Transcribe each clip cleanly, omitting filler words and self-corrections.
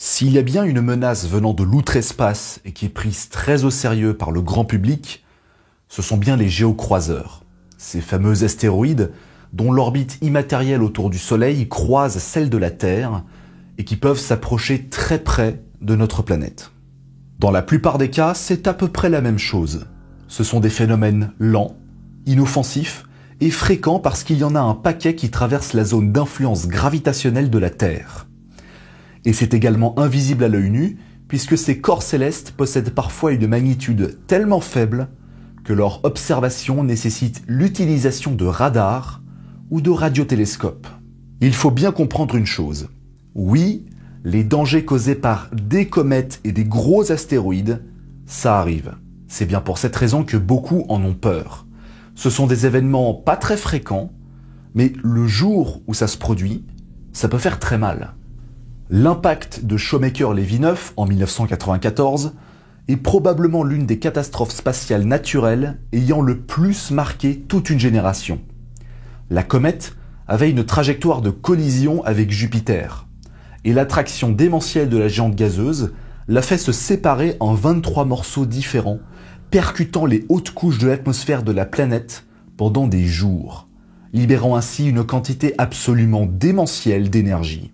S'il y a bien une menace venant de l'outre-espace et qui est prise très au sérieux par le grand public, ce sont bien les géocroiseurs. Ces fameux astéroïdes dont l'orbite immatérielle autour du Soleil croise celle de la Terre et qui peuvent s'approcher très près de notre planète. Dans la plupart des cas, c'est à peu près la même chose. Ce sont des phénomènes lents, inoffensifs et fréquents parce qu'il y en a un paquet qui traverse la zone d'influence gravitationnelle de la Terre. Et c'est également invisible à l'œil nu, puisque ces corps célestes possèdent parfois une magnitude tellement faible que leur observation nécessite l'utilisation de radars ou de radiotélescopes. Il faut bien comprendre une chose. Oui, les dangers causés par des comètes et des gros astéroïdes, ça arrive. C'est bien pour cette raison que beaucoup en ont peur. Ce sont des événements pas très fréquents, mais le jour où ça se produit, ça peut faire très mal. L'impact de Shoemaker-Levy 9 en 1994 est probablement l'une des catastrophes spatiales naturelles ayant le plus marqué toute une génération. La comète avait une trajectoire de collision avec Jupiter, et l'attraction démentielle de la géante gazeuse l'a fait se séparer en 23 morceaux différents, percutant les hautes couches de l'atmosphère de la planète pendant des jours, libérant ainsi une quantité absolument démentielle d'énergie.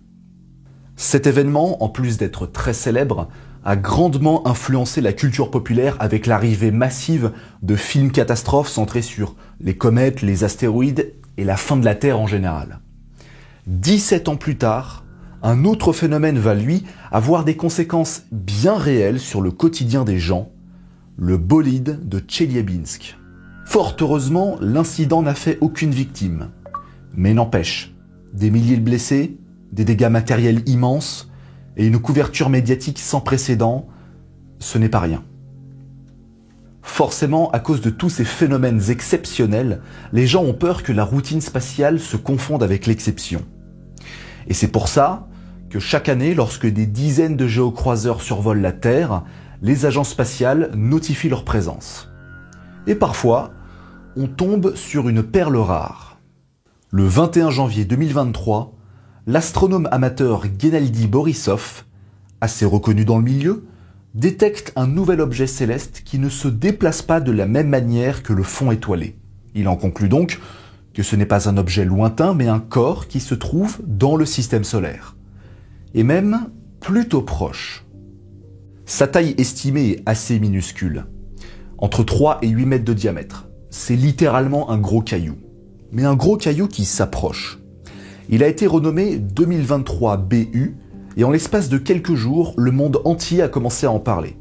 Cet événement, en plus d'être très célèbre, a grandement influencé la culture populaire avec l'arrivée massive de films catastrophes centrés sur les comètes, les astéroïdes et la fin de la Terre en général. 17 ans plus tard, un autre phénomène va lui avoir des conséquences bien réelles sur le quotidien des gens, le bolide de Tcheliabinsk. Fort heureusement, l'incident n'a fait aucune victime. Mais n'empêche, des milliers de blessés, des dégâts matériels immenses et une couverture médiatique sans précédent, ce n'est pas rien. Forcément, à cause de tous ces phénomènes exceptionnels, les gens ont peur que la routine spatiale se confonde avec l'exception. Et c'est pour ça que chaque année, lorsque des dizaines de géocroiseurs survolent la Terre, les agences spatiales notifient leur présence. Et parfois, on tombe sur une perle rare. Le 21 janvier 2023, l'astronome amateur Gennady Borisov, assez reconnu dans le milieu, détecte un nouvel objet céleste qui ne se déplace pas de la même manière que le fond étoilé. Il en conclut donc que ce n'est pas un objet lointain, mais un corps qui se trouve dans le système solaire. Et même plutôt proche. Sa taille estimée est assez minuscule, entre 3 et 8 mètres de diamètre. C'est littéralement un gros caillou. Mais un gros caillou qui s'approche. Il a été renommé 2023 BU et en l'espace de quelques jours, le monde entier a commencé à en parler.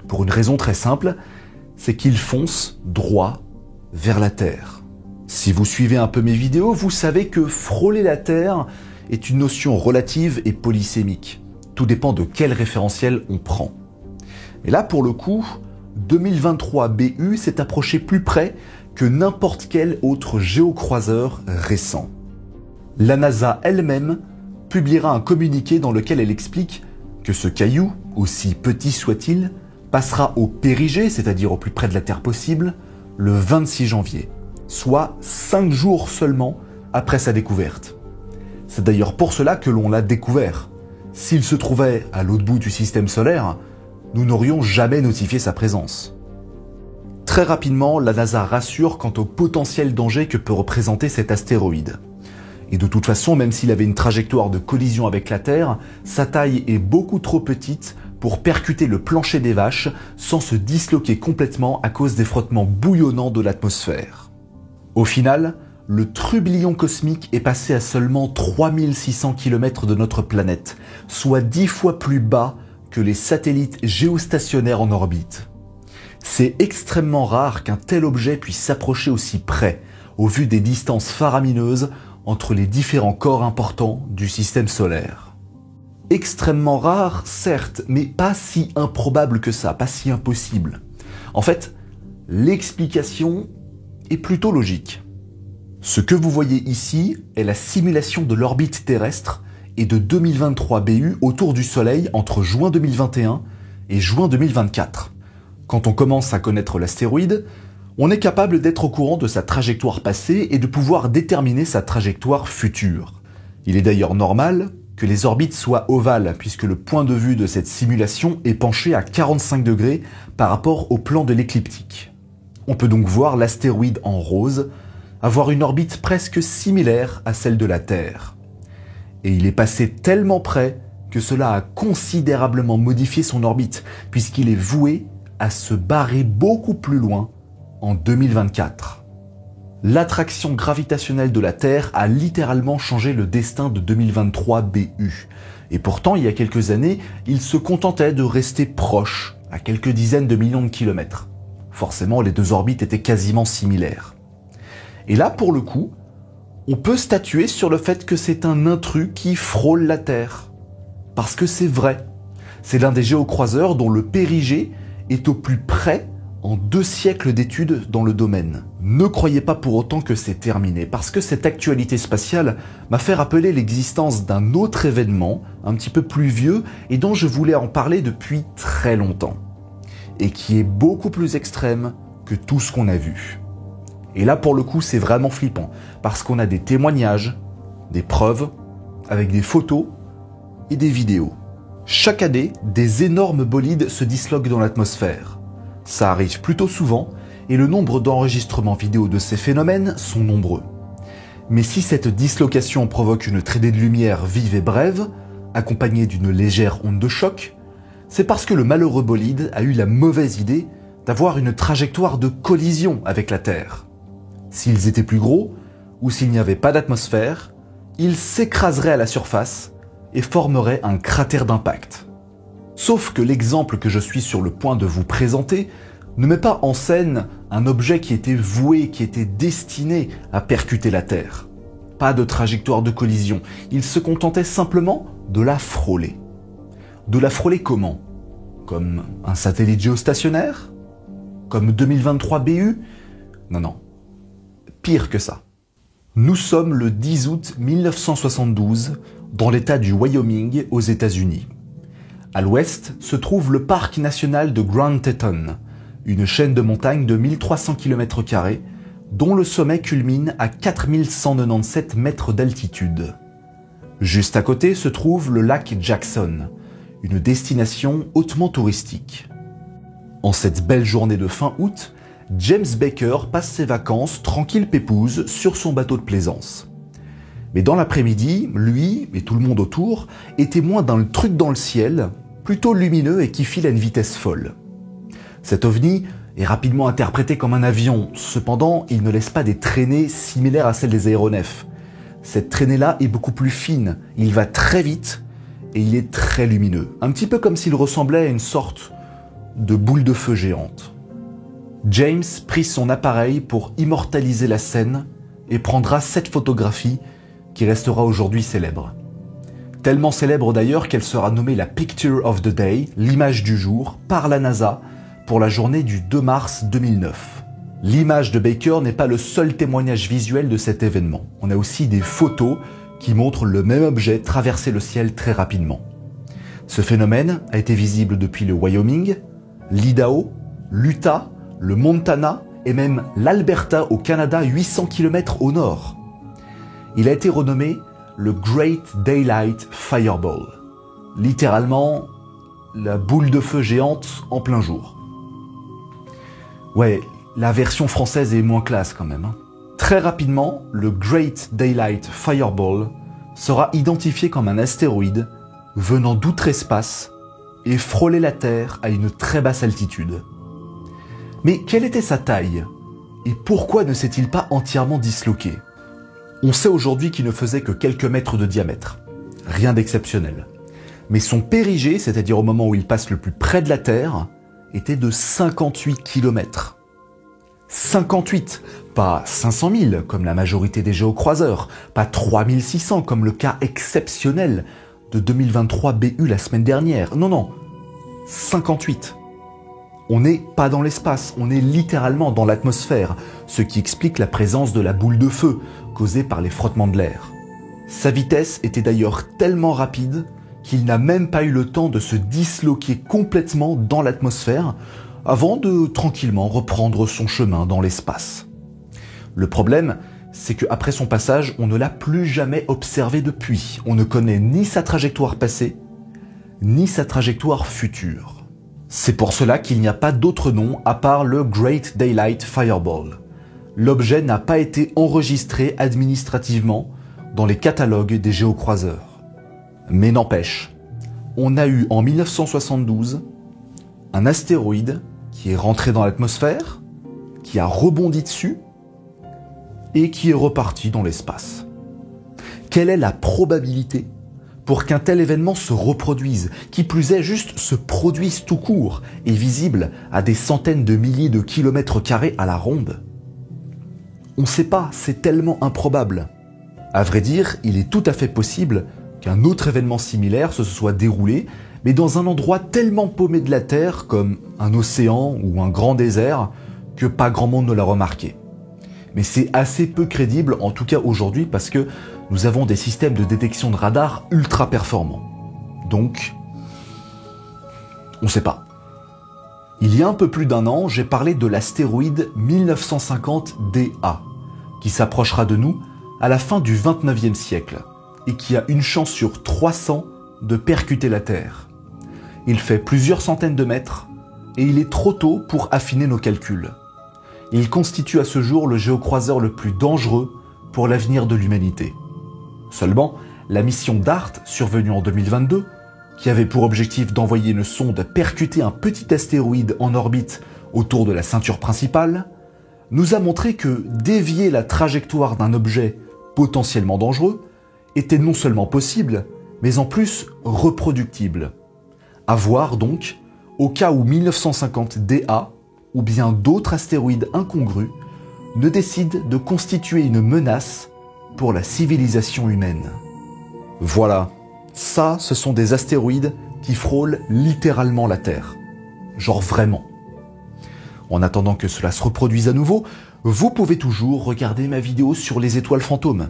Pour une raison très simple, c'est qu'il fonce droit vers la Terre. Si vous suivez un peu mes vidéos, vous savez que frôler la Terre est une notion relative et polysémique. Tout dépend de quel référentiel on prend. Mais là, pour le coup, 2023 BU s'est approché plus près que n'importe quel autre géocroiseur récent. La NASA elle-même publiera un communiqué dans lequel elle explique que ce caillou, aussi petit soit-il, passera au périgée, c'est-à-dire au plus près de la Terre possible, le 26 janvier, soit 5 jours seulement après sa découverte. C'est d'ailleurs pour cela que l'on l'a découvert. S'il se trouvait à l'autre bout du système solaire, nous n'aurions jamais notifié sa présence. Très rapidement, la NASA rassure quant au potentiel danger que peut représenter cet astéroïde. Et de toute façon, même s'il avait une trajectoire de collision avec la Terre, sa taille est beaucoup trop petite pour percuter le plancher des vaches sans se disloquer complètement à cause des frottements bouillonnants de l'atmosphère. Au final, le trublion cosmique est passé à seulement 3600 km de notre planète, soit 10 fois plus bas que les satellites géostationnaires en orbite. C'est extrêmement rare qu'un tel objet puisse s'approcher aussi près, au vu des distances faramineuses entre les différents corps importants du système solaire. Extrêmement rare, certes, mais pas si improbable que ça, pas si impossible. En fait, l'explication est plutôt logique. Ce que vous voyez ici est la simulation de l'orbite terrestre et de 2023 BU autour du Soleil entre juin 2021 et juin 2024. Quand on commence à connaître l'astéroïde, on est capable d'être au courant de sa trajectoire passée et de pouvoir déterminer sa trajectoire future. Il est d'ailleurs normal que les orbites soient ovales, puisque le point de vue de cette simulation est penché à 45 degrés par rapport au plan de l'écliptique. On peut donc voir l'astéroïde en rose avoir une orbite presque similaire à celle de la Terre. Et il est passé tellement près que cela a considérablement modifié son orbite, puisqu'il est voué à se barrer beaucoup plus loin en 2024. L'attraction gravitationnelle de la Terre a littéralement changé le destin de 2023 BU. Et pourtant, il y a quelques années, il se contentait de rester proche, à quelques dizaines de millions de kilomètres. Forcément, les deux orbites étaient quasiment similaires. Et là, pour le coup, on peut statuer sur le fait que c'est un intrus qui frôle la Terre. Parce que c'est vrai. C'est l'un des géocroiseurs dont le périgée est au plus près en 2 siècles d'études dans le domaine. Ne croyez pas pour autant que c'est terminé, parce que cette actualité spatiale m'a fait rappeler l'existence d'un autre événement, un petit peu plus vieux, et dont je voulais en parler depuis très longtemps. Et qui est beaucoup plus extrême que tout ce qu'on a vu. Et là, pour le coup, c'est vraiment flippant, parce qu'on a des témoignages, des preuves, avec des photos et des vidéos. Chaque année, des énormes bolides se disloquent dans l'atmosphère. Ça arrive plutôt souvent, et le nombre d'enregistrements vidéo de ces phénomènes sont nombreux. Mais si cette dislocation provoque une traînée de lumière vive et brève, accompagnée d'une légère onde de choc, c'est parce que le malheureux bolide a eu la mauvaise idée d'avoir une trajectoire de collision avec la Terre. S'ils étaient plus gros, ou s'il n'y avait pas d'atmosphère, ils s'écraseraient à la surface et formeraient un cratère d'impact. Sauf que l'exemple que je suis sur le point de vous présenter ne met pas en scène un objet qui était voué, qui était destiné à percuter la Terre. Pas de trajectoire de collision, il se contentait simplement de la frôler. De la frôler comment? Comme un satellite géostationnaire? Comme 2023 BU? Non. Pire que ça. Nous sommes le 10 août 1972 dans l'État du Wyoming aux États-Unis. À l'ouest se trouve le parc national de Grand Teton, une chaîne de montagnes de 1300 km², dont le sommet culmine à 4197 mètres d'altitude. Juste à côté se trouve le lac Jackson, une destination hautement touristique. En cette belle journée de fin août, James Baker passe ses vacances tranquille pépouze sur son bateau de plaisance. Mais dans l'après-midi, lui et tout le monde autour est témoin d'un truc dans le ciel, plutôt lumineux et qui file à une vitesse folle. Cet ovni est rapidement interprété comme un avion, cependant il ne laisse pas des traînées similaires à celles des aéronefs. Cette traînée-là est beaucoup plus fine, il va très vite et il est très lumineux, un petit peu comme s'il ressemblait à une sorte de boule de feu géante. James prit son appareil pour immortaliser la scène et prendra cette photographie qui restera aujourd'hui célèbre. Tellement célèbre d'ailleurs qu'elle sera nommée la Picture of the Day, l'image du jour, par la NASA pour la journée du 2 mars 2009. L'image de Baker n'est pas le seul témoignage visuel de cet événement. On a aussi des photos qui montrent le même objet traverser le ciel très rapidement. Ce phénomène a été visible depuis le Wyoming, l'Idaho, l'Utah, le Montana et même l'Alberta au Canada 800 km au nord. Il a été renommé le Great Daylight Fireball, littéralement la boule de feu géante en plein jour. Ouais, la version française est moins classe quand même. Très rapidement, le Great Daylight Fireball sera identifié comme un astéroïde venant d'outre-espace et frôler la Terre à une très basse altitude. Mais quelle était sa taille? Et pourquoi ne s'est-il pas entièrement disloqué? On sait aujourd'hui qu'il ne faisait que quelques mètres de diamètre. Rien d'exceptionnel. Mais son périgée, c'est-à-dire au moment où il passe le plus près de la Terre, était de 58 km. 58, pas 500 000 comme la majorité des géocroiseurs, pas 3600 comme le cas exceptionnel de 2023 BU la semaine dernière. Non, 58. On n'est pas dans l'espace, on est littéralement dans l'atmosphère, ce qui explique la présence de la boule de feu causée par les frottements de l'air. Sa vitesse était d'ailleurs tellement rapide qu'il n'a même pas eu le temps de se disloquer complètement dans l'atmosphère avant de tranquillement reprendre son chemin dans l'espace. Le problème, c'est qu'après son passage, on ne l'a plus jamais observé depuis. On ne connaît ni sa trajectoire passée, ni sa trajectoire future. C'est pour cela qu'il n'y a pas d'autre nom à part le Great Daylight Fireball. L'objet n'a pas été enregistré administrativement dans les catalogues des géocroiseurs. Mais n'empêche, on a eu en 1972 un astéroïde qui est rentré dans l'atmosphère, qui a rebondi dessus et qui est reparti dans l'espace. Quelle est la probabilité pour qu'un tel événement se reproduise, qui plus est juste se produise tout court et visible à des centaines de milliers de kilomètres carrés à la ronde? On ne sait pas, c'est tellement improbable. À vrai dire, il est tout à fait possible qu'un autre événement similaire se soit déroulé, mais dans un endroit tellement paumé de la Terre, comme un océan ou un grand désert, que pas grand monde ne l'a remarqué. Mais c'est assez peu crédible, en tout cas aujourd'hui, parce que nous avons des systèmes de détection de radar ultra performants. Donc, on ne sait pas. Il y a un peu plus d'un an, j'ai parlé de l'astéroïde 1950 DA, qui s'approchera de nous à la fin du 29e siècle, et qui a une chance sur 300 de percuter la Terre. Il fait plusieurs centaines de mètres, et il est trop tôt pour affiner nos calculs. Il constitue à ce jour le géocroiseur le plus dangereux pour l'avenir de l'humanité. Seulement, la mission DART, survenue en 2022, qui avait pour objectif d'envoyer une sonde percuter un petit astéroïde en orbite autour de la ceinture principale, nous a montré que dévier la trajectoire d'un objet potentiellement dangereux était non seulement possible, mais en plus reproductible. À voir donc, au cas où 1950 DA ou bien d'autres astéroïdes incongrus ne décident de constituer une menace pour la civilisation humaine. Voilà, ça, ce sont des astéroïdes qui frôlent littéralement la Terre. Genre vraiment. En attendant que cela se reproduise à nouveau, vous pouvez toujours regarder ma vidéo sur les étoiles fantômes.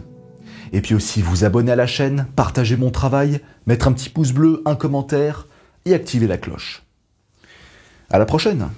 Et puis aussi vous abonner à la chaîne, partager mon travail, mettre un petit pouce bleu, un commentaire et activer la cloche. À la prochaine!